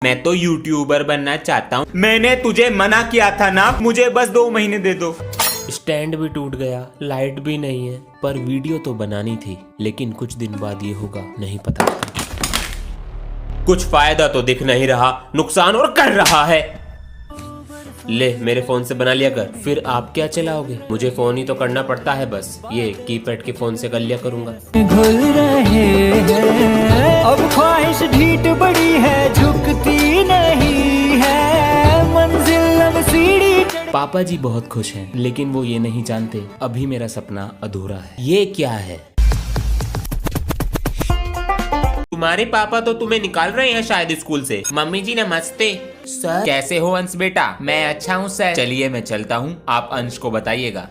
मैं तो यूट्यूबर बनना चाहता हूँ। मैंने तुझे मना किया था ना, मुझे बस 2 महीने दे दो। स्टैंड भी टूट गया, लाइट भी नहीं है, पर वीडियो तो बनानी थी। लेकिन कुछ दिन बाद ये होगा नहीं पता। कुछ फायदा तो दिख नहीं रहा, नुकसान और कर रहा है। ले मेरे फोन से बना लिया कर। फिर आप क्या चलाओगे? मुझे फोन ही तो करना पड़ता है, बस ये कीपैड के फोन से कर लिया करूंगा। घुल रहे हैं अब ख्वाहिश ढीठ बड़ी है, झुकती नहीं है मंजिल अब सीढ़ी। पापा जी बहुत खुश हैं, लेकिन वो ये नहीं जानते अभी मेरा सपना अधूरा है। ये क्या है? तुम्हारे पापा तो तुम्हें निकाल रहे हैं शायद स्कूल से। मम्मी जी नमस्ते। सर कैसे हो अंश बेटा? मैं अच्छा हूँ सर। चलिए मैं चलता हूँ, आप अंश को बताइएगा।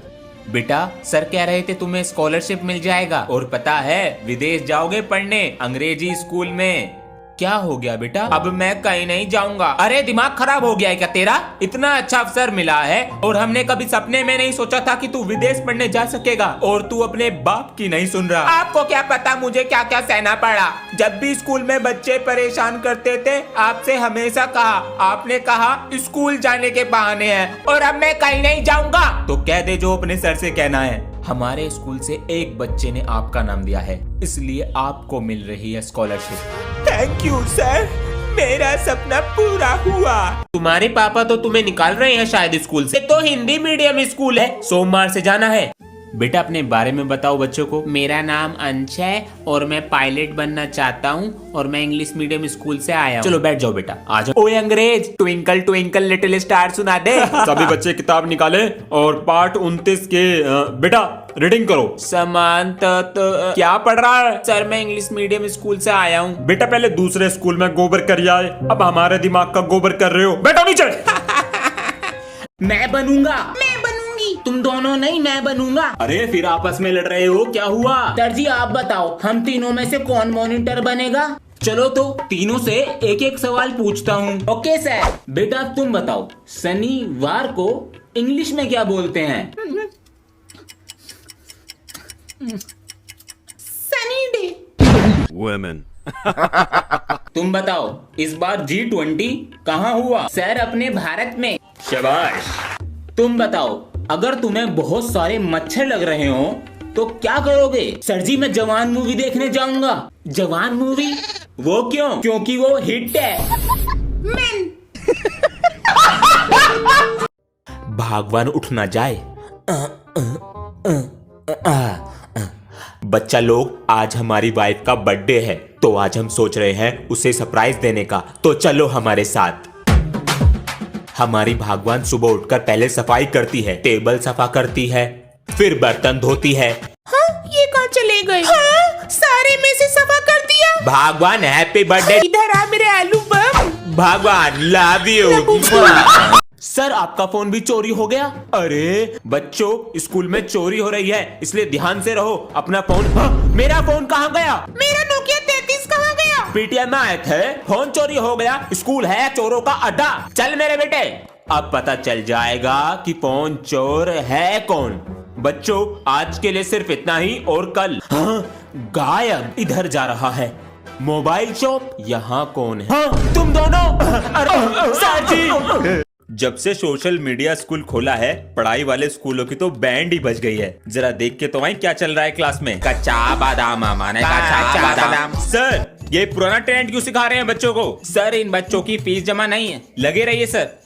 बेटा सर कह रहे थे तुम्हें स्कॉलरशिप मिल जाएगा, और पता है विदेश जाओगे पढ़ने अंग्रेजी स्कूल में। क्या हो गया बेटा? अब मैं कहीं नहीं जाऊंगा। अरे दिमाग खराब हो गया है क्या तेरा? इतना अच्छा अवसर मिला है और हमने कभी सपने में नहीं सोचा था कि तू विदेश पढ़ने जा सकेगा, और तू अपने बाप की नहीं सुन रहा। आपको क्या पता मुझे क्या क्या सहना पड़ा। जब भी स्कूल में बच्चे परेशान करते थे, आपसे हमेशा कहा, आपने कहा स्कूल जाने के बहाने हैं, और अब मैं कहीं नहीं जाऊंगा। तो कह दे जो अपने सर से कहना है। हमारे स्कूल से एक बच्चे ने आपका नाम दिया है, इसलिए आपको मिल रही है स्कॉलरशिप। थैंक यू सर, मेरा सपना पूरा हुआ। तुम्हारे पापा तो तुम्हें निकाल रहे हैं शायद स्कूल से। तो हिंदी मीडियम स्कूल है, सोमवार से जाना है। बेटा अपने बारे में बताओ बच्चों को। मेरा नाम अंश है और मैं पायलट बनना चाहता हूँ, और मैं इंग्लिश मीडियम स्कूल से आया हूँ। चलो बैठ जाओ बेटा, आ जाओ। ओए अंग्रेज, ट्विंकल ट्विंकल लिटिल स्टार सुना दे। सभी बच्चे किताब निकाले और पाठ 29 के बेटा रीडिंग करो। समांत क्या पढ़ रहा है? सर मैं इंग्लिश मीडियम स्कूल से आया हूँ। बेटा पहले दूसरे स्कूल में गोबर कर आए, अब हमारे दिमाग का गोबर कर रहे हो। बेटा नीचे। मैं बनूंगा। मैं बनूंगी। तुम दोनों नहीं, मैं बनूंगा। अरे फिर आपस में लड़ रहे हो, क्या हुआ? सर जी आप बताओ, हम तीनों में से कौन मॉनिटर बनेगा? चलो तो तीनों से एक एक सवाल पूछता हूँ। Okay sir. बेटा तुम बताओ, शनिवार को इंग्लिश में क्या बोलते हैं? Sunny day. Women. तुम बताओ, इस बार G20 कहाँ हुआ? सर अपने भारत में। शाबाश। तुम बताओ, अगर तुम्हें बहुत सारे मच्छर लग रहे हो तो क्या करोगे? सर जी मैं जवान मूवी देखने जाऊंगा। जवान मूवी? वो क्यों? क्योंकि वो हिट है। भगवान उठ ना जाए। बच्चा लोग, आज हमारी वाइफ का बर्थडे है, तो आज हम सोच रहे हैं उसे सरप्राइज देने का, तो चलो हमारे साथ। हमारी भगवान सुबह उठकर पहले सफाई करती है, टेबल सफा करती है, फिर बर्तन धोती है। हाँ, ये कहाँ चले गए? हाँ, सारे में से सफा कर दिया। भगवान हैप्पी बर्थडे। इधर आ मेरे आलू बम। भगवान लव यू। सर आपका फोन भी चोरी हो गया। अरे बच्चों, स्कूल में चोरी हो रही है, इसलिए ध्यान से रहो। अपना फोन। हाँ, मेरा फोन कहाँ गया? मेरा नोकिया 33 कहाँ गया? पीटीएम में आए थे, फोन चोरी हो गया। स्कूल है चोरों का अड्डा। चल मेरे बेटे, अब पता चल जाएगा कि फोन चोर है कौन। बच्चों आज के लिए सिर्फ इतना ही, और कल। हाँ, गायब। इधर जा रहा है। Mobile shop. यहाँ कौन है? हाँ, तुम दोनों। अरे सर जी, जब से सोशल मीडिया स्कूल खोला है, पढ़ाई वाले स्कूलों की तो बैंड ही बज गई है। जरा देख के तो भाई क्या चल रहा है क्लास में। कच्चा बादाम माने कच्चा बादाम। सर ये पुराना ट्रेंड क्यों सिखा रहे हैं बच्चों को? सर इन बच्चों की फीस जमा नहीं है। लगे रहिए सर।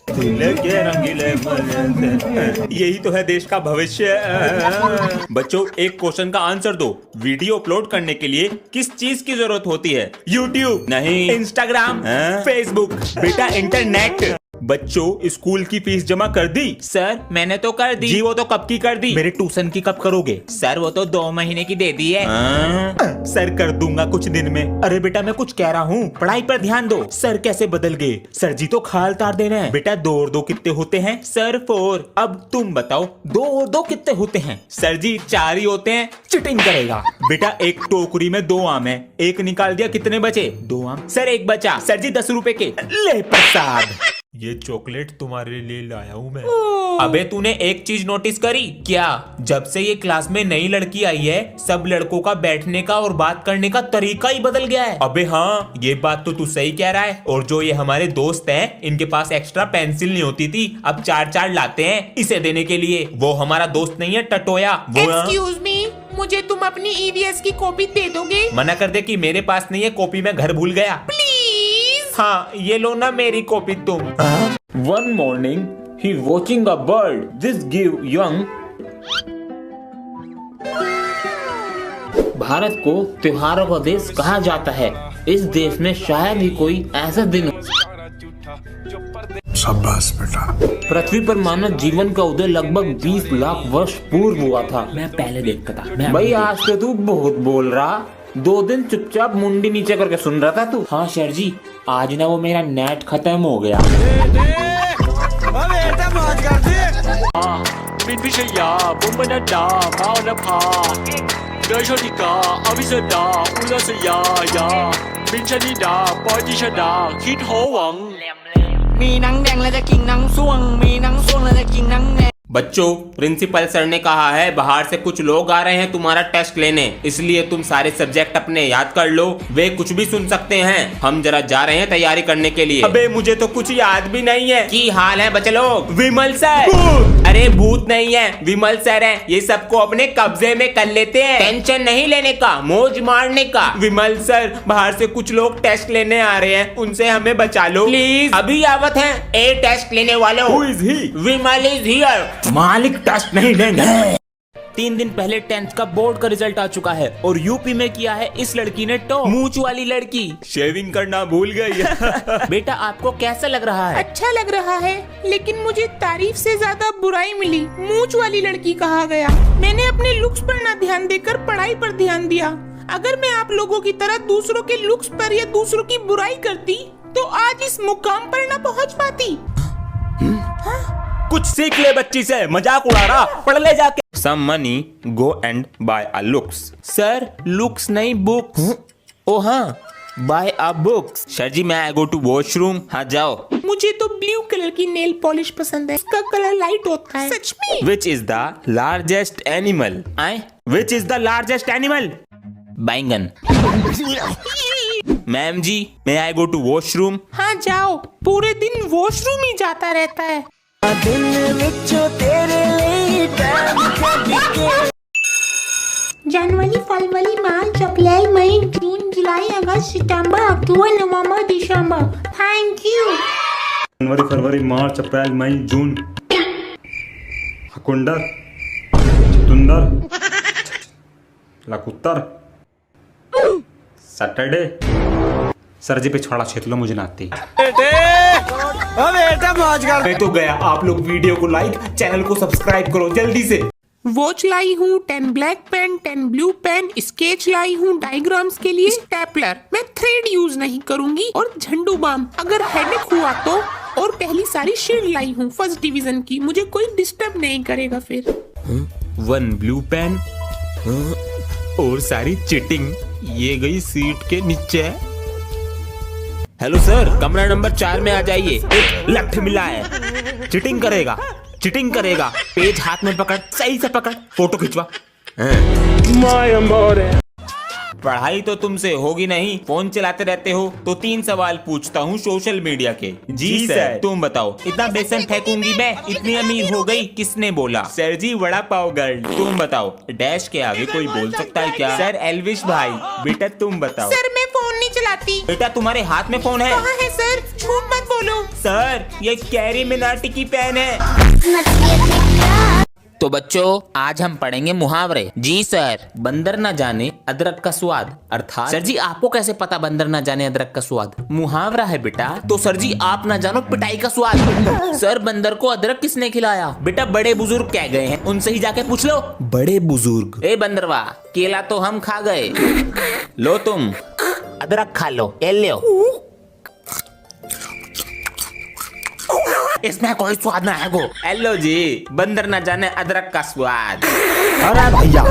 यही तो है देश का भविष्य। बच्चों एक क्वेश्चन का आंसर दो। वीडियो अपलोड करने के लिए किस चीज की जरूरत होती है? यूट्यूब नहीं, इंस्टाग्राम, फेसबुक। बेटा इंटरनेट। बच्चों स्कूल की फीस जमा कर दी? सर मैंने तो कर दी। जी वो तो कब की कर दी? मेरे ट्यूशन की कब करोगे? सर वो तो 2 महीने की दे दी है। सर कर दूंगा कुछ दिन में। अरे बेटा मैं कुछ कह रहा हूँ, पढ़ाई पर ध्यान दो। सर कैसे बदल गए? सर जी तो खाल तार दे रहे हैं। बेटा 2 और 2 कितने होते हैं? सर 4। अब तुम बताओ 2 और 2 कितने होते हैं? सर जी 4 ही होते हैं। चिटिंग करेगा। बेटा एक टोकरी में 2 आम है, एक निकाल दिया, कितने बचे? 2 आम। सर 1 बचा। सर जी 10 रुपए के। ले प्रसाद। ये चॉकलेट तुम्हारे लिए लाया हूँ मैं। अबे तूने एक चीज नोटिस करी क्या? जब से ये क्लास में नई लड़की आई है सब लड़कों का बैठने का और बात करने का तरीका ही बदल गया है। अबे हाँ, ये बात तो तू सही कह रहा है। और जो ये हमारे दोस्त हैं इनके पास एक्स्ट्रा पेंसिल नहीं होती थी, अब 4-4 लाते हैं इसे देने के लिए। वो हमारा दोस्त नहीं है टटोया, वो एक्सक्यूज मी, मुझे तुम अपनी ईवीएस की कॉपी दे दोगे? मना कर दे कि मेरे पास नहीं है, कॉपी मैं घर भूल गया। प्लीज। हाँ, ये लो ना मेरी कॉपी तुम। One morning he watching a bird. This give young. Bharat को त्योहारों का देश कहा जाता है। इस देश में शायद ही कोई ऐसा दिन हो शाबाश बेटा। पृथ्वी पर मानव जीवन का उदय लगभग 20 लाख वर्ष पूर्व हुआ था। मैं पहले देखता था। भाई आज तो तू बहुत बोल रहा, 2 दिन चुपचाप मुंडी नीचे करके सुन रहा था तू। हाँ सर जी, आज ना वो मेरा नेट खत्म हो गया। बच्चों, प्रिंसिपल सर ने कहा है बाहर से कुछ लोग आ रहे हैं तुम्हारा टेस्ट लेने, इसलिए तुम सारे सब्जेक्ट अपने याद कर लो। वे कुछ भी सुन सकते हैं। हम जरा जा रहे हैं तैयारी करने के लिए। अबे मुझे तो कुछ याद भी नहीं है। की हाल है बच्चे लोग? विमल सर। अरे भूत नहीं है, विमल सर है। ये सबको अपने कब्जे में कर लेते हैं। टेंशन नहीं लेने का, मौज मारने का। विमल सर, बाहर से कुछ लोग टेस्ट लेने आ रहे हैं, उनसे हमें बचा लो प्लीज। अभी आवत है। ए टेस्ट लेने वालों, Who is he? Vimal is here. मालिक टेस्ट नहीं लेंगे। 3 दिन पहले 10th का बोर्ड का रिजल्ट आ चुका है और यूपी में किया है इस लड़की ने टॉप। मूंछ वाली लड़की शेविंग करना भूल गई। बेटा आपको कैसा लग रहा है? अच्छा लग रहा है, लेकिन मुझे तारीफ से ज्यादा बुराई मिली। मूंछ वाली लड़की कहा गया। मैंने अपने लुक्स पर ना ध्यान देकर पढ़ाई पर ध्यान दिया। अगर मैं आप लोगों की तरह दूसरों के लुक्स पर या दूसरों की बुराई करती तो आज इस मुकाम पर न पहुंच पाती। कुछ सीख ले बच्ची से, मजाक उड़ा रहा। पढ़ ले जाके। Some money go and buy a looks. Sir looks नहीं बुक्स। ओ हाँ, बाय अ बुक्स। सर जी मैं गो टू वॉशरूम। हाँ जाओ। मुझे तो ब्लू कलर की नेल पॉलिश पसंद है, इसका कलर लाइट होता है। सच में? Which is the largest animal? आए Which is the largest animal? बैंगन। मैम जी मैं आई गो टू वॉशरूम। हाँ जाओ, पूरे दिन वॉशरूम ही जाता रहता है। जनवरी, फरवरी, मार्च, अप्रैल, मई, जून, जुलाई, अगस्त, सितंबर, अक्टूबर, नवंबर, दिसंबर। Thank you. जनवरी, फरवरी, मार्च, अप्रैल, मई, जून। हकुंडर, चतुंदर, लकुत्तर, सैटरडे। सर जी पे छोड़ा छेत लो, मुझे ना आती। मैं तो गया। आप लोग वीडियो को लाइक, चैनल को सब्सक्राइब करो जल्दी से। वॉच लाई हूँ, 10 black pen, 10 blue pen, sketch लाई हूँ डायग्राम्स के लिए, स्टेपलर। मैं थ्रेड यूज नहीं करूंगी और झंडू बाम अगर हेडेक हुआ तो। और पहली सारी शील्ड लाई हूँ फर्स्ट डिवीजन की, मुझे कोई डिस्टर्ब नहीं करेगा फिर। 1 ब्लू पेन और सारी चिटिंग ये गई सीट के नीचे। हेलो सर, कमरा नंबर 4 में आ जाइए। एक लेफ्ट मिला है। चिटिंग करेगा, चिटिंग करेगा। पेज हाथ में पकड़, सही से पकड़, फोटो खिंचवा। पढ़ाई तो तुमसे होगी नहीं, फोन चलाते रहते हो। तो 3 सवाल पूछता हूँ सोशल मीडिया के। जी सर। तुम बताओ, इतना बेसन फेंकूंगी मैं, इतनी अमीर हो गई किसने बोला? सर जी वड़ा पाव गर्ल। तुम बताओ, डैश के आगे कोई बोल सकता है क्या? सर एल्विश भाई। बेटा तुम बताओ। सर मैं फोन नहीं चलाती। बेटा तुम्हारे हाथ में फोन है? कहाँ है सर? झूठ मत बोलो। सर ये कैरी मिनाटी की पेन है। तो बच्चों आज हम पढ़ेंगे मुहावरे। जी सर। बंदर ना जाने अदरक का स्वाद, अर्थात। सर जी आपको कैसे पता बंदर ना जाने अदरक का स्वाद? मुहावरा है बेटा। तो सर जी आप ना जानो पिटाई का स्वाद। सर बंदर को अदरक किसने खिलाया? बेटा बड़े बुजुर्ग कह गए हैं, उनसे ही जाके पूछ लो। बड़े बुजुर्ग? ए बंदरवा, केला तो हम खा गए, लो तुम अदरक खा लो। ये लो, इसमें कोई स्वाद ना है गो। हेलो जी, बंदर ना जाने अदरक का स्वाद। अरे भैया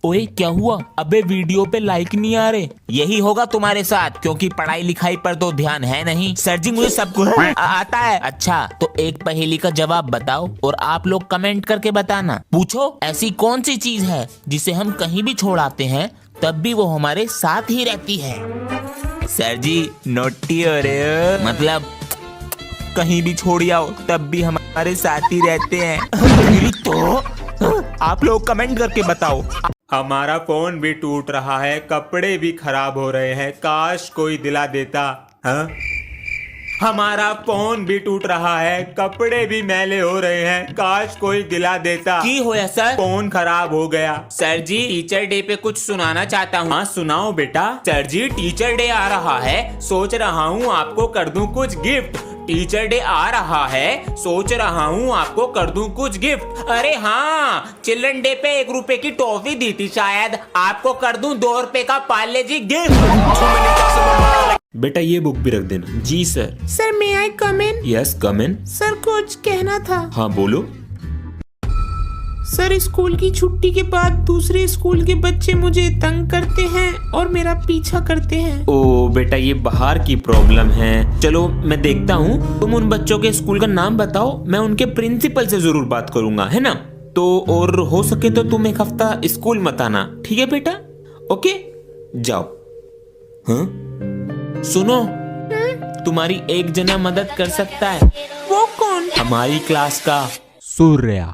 ओए क्या हुआ? अबे वीडियो पे लाइक नहीं आ रहे। यही होगा तुम्हारे साथ, क्योंकि पढ़ाई लिखाई पर तो ध्यान है नहीं। सर जी मुझे सब कुछ आता है। अच्छा तो एक पहेली का जवाब बताओ और आप लोग कमेंट करके बताना। पूछो, ऐसी कौन सी चीज है जिसे हम कहीं भी छोड़ आते हैं तब भी वो हमारे साथ ही रहती है? सर जी नोटी हो रहे हो, मतलब कहीं भी छोड़ आओ तब भी हमारे साथ ही रहते हैं। तो आप लोग कमेंट करके बताओ। हमारा फोन भी टूट रहा है, कपड़े भी खराब हो रहे हैं, काश कोई दिला देता। हाँ? हमारा फोन भी टूट रहा है, कपड़े भी मैले हो रहे हैं, काश कोई दिला देता। की होया सर? फोन खराब हो गया। सर जी टीचर डे पे कुछ सुनाना चाहता हूँ। हाँ सुनाओ बेटा। सर जी टीचर डे आ रहा है, सोच रहा हूँ आपको कर दूं कुछ गिफ्ट। टीचर डे आ रहा है, सोच रहा हूँ आपको कर दूं कुछ गिफ्ट। अरे हाँ, चिल्ड्रन डे पे 1 रुपए की टॉफी दी थी, शायद आपको कर दूं 2 रुपए का पार्ले जी गिफ्ट। बेटा ये बुक भी रख देना। जी सर। सर मे आई कम इन? यस कम इन। सर कुछ कहना था। हाँ बोलो। सर स्कूल की छुट्टी के बाद दूसरे स्कूल के बच्चे मुझे तंग करते हैं और मेरा पीछा करते हैं। ओ बेटा ये बाहर की प्रॉब्लम है, चलो मैं देखता हूँ। तुम उन बच्चों के स्कूल का नाम बताओ, मैं उनके प्रिंसिपल से जरूर बात करूंगा, है ना? तो और हो सके तो तुम 1 हफ्ता स्कूल मत आना, ठीक है बेटा? ओके जाओ। हाँ सुनो, तुम्हारी एक जना मदद कर सकता है। वो कौन? हमारी क्लास का सूर्या।